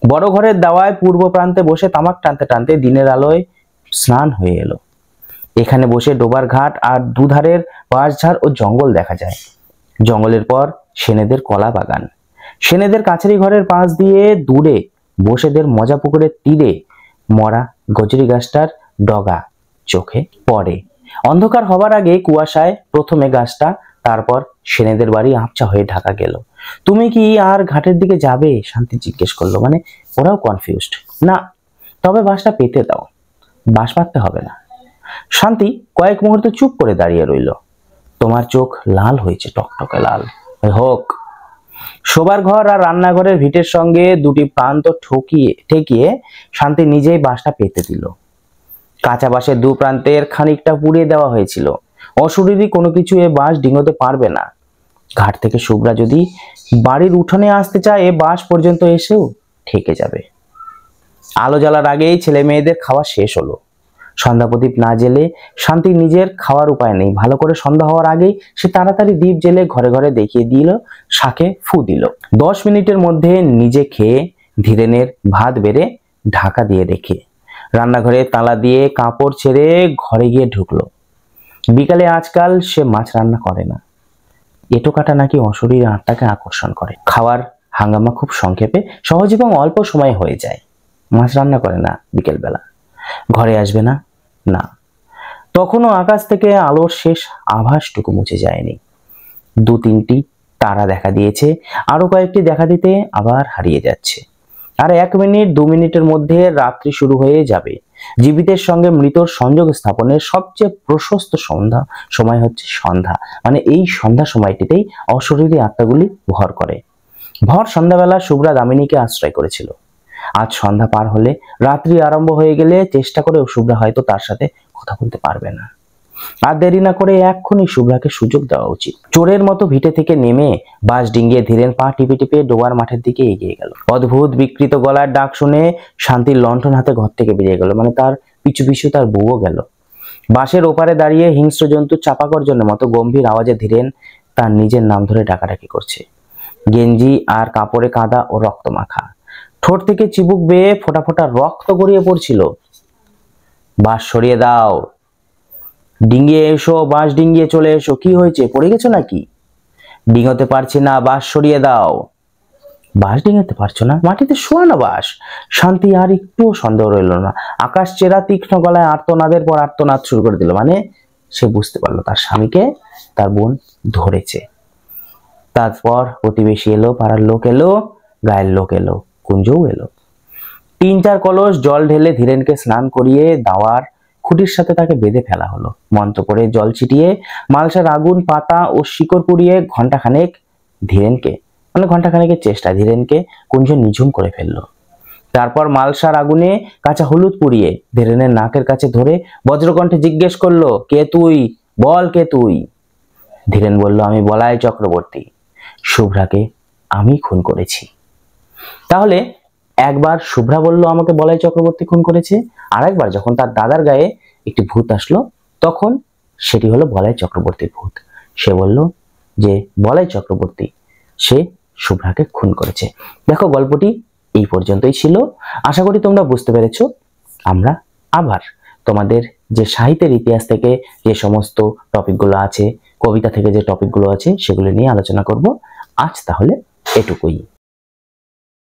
S1: বড় ঘরের দাওয়ায় পূর্ব প্রান্তে বসে তামাক টানতে টানতে দিনের আলোয় স্নান হয়ে এলো। এখানে বসে ডোবার ঘাট আর দুধারের বাঁশঝাড় ও জঙ্গল দেখা যায়। জঙ্গলের পর সেনেদের কলা বাগান। সেনেদের কাছারি ঘরের পাশ দিয়ে দূরে বসেদের মজা পুকুরের তীরে মরা গজরি গাছটার ডগা চোখে পড়ে। অন্ধকার হবার আগে কুয়াশায় প্রথমে গাছটা, তারপর সেনেদের বাড়ি আবছা হয়ে ঢাকা গেল। তুমি কি আর ঘাটের দিকে যাবে? শান্তি জিজ্ঞেস করলো, মানে ওরাও কনফিউজড। না, তবে বাঁশটা পেতে দাও, বাঁশ পাততে হবে না। শান্তি কয়েক মুহূর্ত চুপ করে দাঁড়িয়ে রইল। তোমার চোখ লাল হয়েছে, টকটকে লাল হোক। শোবার ঘর আর রান্নাঘরের ভিটের সঙ্গে দুটি প্রান্ত ঠেকিয়ে শান্তি নিজেই বাঁশটা পেতে দিল। কাঁচা বাঁশের দু প্রান্তের খানিকটা পুড়িয়ে দেওয়া হয়েছিল। অশরীরী কোনো কিছু এ বাঁশ ডিঙোতে পারবে না। ঘাট থেকে শুভ্রা যদি বাড়ির উঠোনে আসতে চায়, এ বাঁশ পর্যন্ত এসেও ঠেকে যাবে। আলো জ্বালার আগেই ছেলে মেয়েদের খাওয়া শেষ হলো। সন্ধ্যা প্রদীপ না জেলে শান্তি নিজের খাওয়ার উপায় নেই। ভালো করে সন্ধ্যা হওয়ার আগেই সে তাড়াতাড়ি দ্বীপ জেলে ঘরে ঘরে দেখিয়ে দিল, শাকে ফু দিল। 10 মিনিটের মধ্যে নিজে খেয়ে ধীরেনের ভাত বেড়ে ঢাকা দিয়ে রেখে রান্নাঘরে তালা দিয়ে কাপড় ছেড়ে ঘরে গিয়ে ঢুকলো। বিকালে আজকাল সে মাছ রান্না করে না। এটো কাটা নাকি অশরীর আত্মাকে আকর্ষণ করে। খাওয়ার হাঙ্গামা খুব সংক্ষেপে, সহজ এবং অল্প সময়ে হয়ে যায়। মাছ রান্না করে না বিকেলবেলা। ঘরে আসবে না, না। তখনও আকাশ থেকে আলোর শেষ আভাসটুকু মুছে যায়নি। 2-3টি তারা দেখা দিয়েছে, আরো কয়েকটি দেখা দিতে আবার হারিয়ে যাচ্ছে। আর 1 মিনিট 2 মিনিটের মধ্যে রাত্রি শুরু হয়ে যাবে। জীবিতের সঙ্গে মৃতর সংযোগ স্থাপনের সবচেয়ে প্রশস্ত সময় হচ্ছে সন্ধ্যা। মানে এই সন্ধ্যা সময়টিতেই অশরীরী আত্মাগুলি ভর করে। ভর সন্ধ্যাবেলা শুভ্রা দামিনীকে আশ্রয় করেছিল। আজ সন্ধ্যা পার হলে, রাত্রি আরম্ভ হয়ে গেলে চেষ্টা করেও শুভ্রা হয়তো তার সাথে কথা বলতে পারবে না। আর দেরি না করে এক্ষুনি শুভ্রাকে সুযোগ দেওয়া উচিত। চোরের মতো ভিটে থেকে নেমে বাঁশ ডিঙ্গিয়ে ধীরেন পা টিপে টিপে ডোবার মাঠের দিকে এগিয়ে গেল। অদ্ভুত বিকৃত গলার ডাক শুনে শান্তির লণ্ঠন হাতে ঘর থেকে বেরিয়ে গেল। মানে তার পিছু পিছু তার বউও গেল। বাঁশের ওপারে দাঁড়িয়ে হিংস্র জন্তু চাপা গর্জনের মতো গম্ভীর আওয়াজে ধীরেন তার নিজের নাম ধরে ডাকাডাকি করছে। গেঞ্জি আর কাপড়ে কাদা ও রক্ত মাখা, ঠোঁট থেকে চিবুক বেয়ে ফোঁটা ফোঁটা রক্ত গড়িয়ে পড়ছিল। বাঁশ সরিয়ে দাও, ডিঙ্গিয়ে এসো, বাঁশ ডিঙ্গিয়ে চলে এসো। কি হয়েছে, পড়ে গেছো নাকি? ডিঙোতে পারছি না, বাঁশ সরিয়ে দাও। বাঁশ ডিঙাতে পারছো না? মাটিতে শোয়া না বাঁশ। শান্তি আর একটুও সন্দেহ রইল না। আকাশ চেরা তীক্ষ্ণ গলায় আর্তনাদের পর আর্তনাদ শুরু করে দিল। মানে সে বুঝতে পারলো তার স্বামীকে তার বোন ধরেছে। তারপর প্রতিবেশী এলো, পাড়ার লোক এলো, গায়ের লোক এলো, কুঞ্জও এলো। 3-4 কলস জল ঢেলে ধীরেনকে স্নান করিয়ে দাওয়ার খুঁটির সাথে তাকে বেঁধে ফেলা হলো। মন্ত্র করে জল ছিটিয়ে মালসার আগুন, পাতা ও শিকড় পুড়িয়ে ঘন্টাখানেকের চেষ্টা ধীরেনকে কুঞ্জ নিঝুম করে ফেললো। তারপর মালসার আগুনে কাঁচা হলুদ পুড়িয়ে ধীরেনের নাকের কাছে ধরে বজ্রকণ্ঠে জিজ্ঞেস করলো, কে তুই? বল, কে তুই? ধীরেন বলল, আমি বলাই চক্রবর্তী। শুভ্রাকে আমি খুন করেছি। তাহলে একবার শুভ্রা বলল আমাকে বলাই চক্রবর্তী খুন করেছে, আর একবার যখন তার দাদার গায়ে একটি ভূত আসলো তখন সেটি হলো বলাই চক্রবর্তীর ভূত। সে বলল যে বলাই চক্রবর্তী সে শুভ্রাকে খুন করেছে। দেখো, গল্পটি এই পর্যন্তই ছিল। আশা করি তোমরা বুঝতে পেরেছো। আমরা আবার তোমাদের যে সাহিত্যের ইতিহাস থেকে যে সমস্ত টপিকগুলো আছে, কবিতা থেকে যে টপিকগুলো আছে, সেগুলো নিয়ে আলোচনা করব। আজ তাহলে এটুকুই।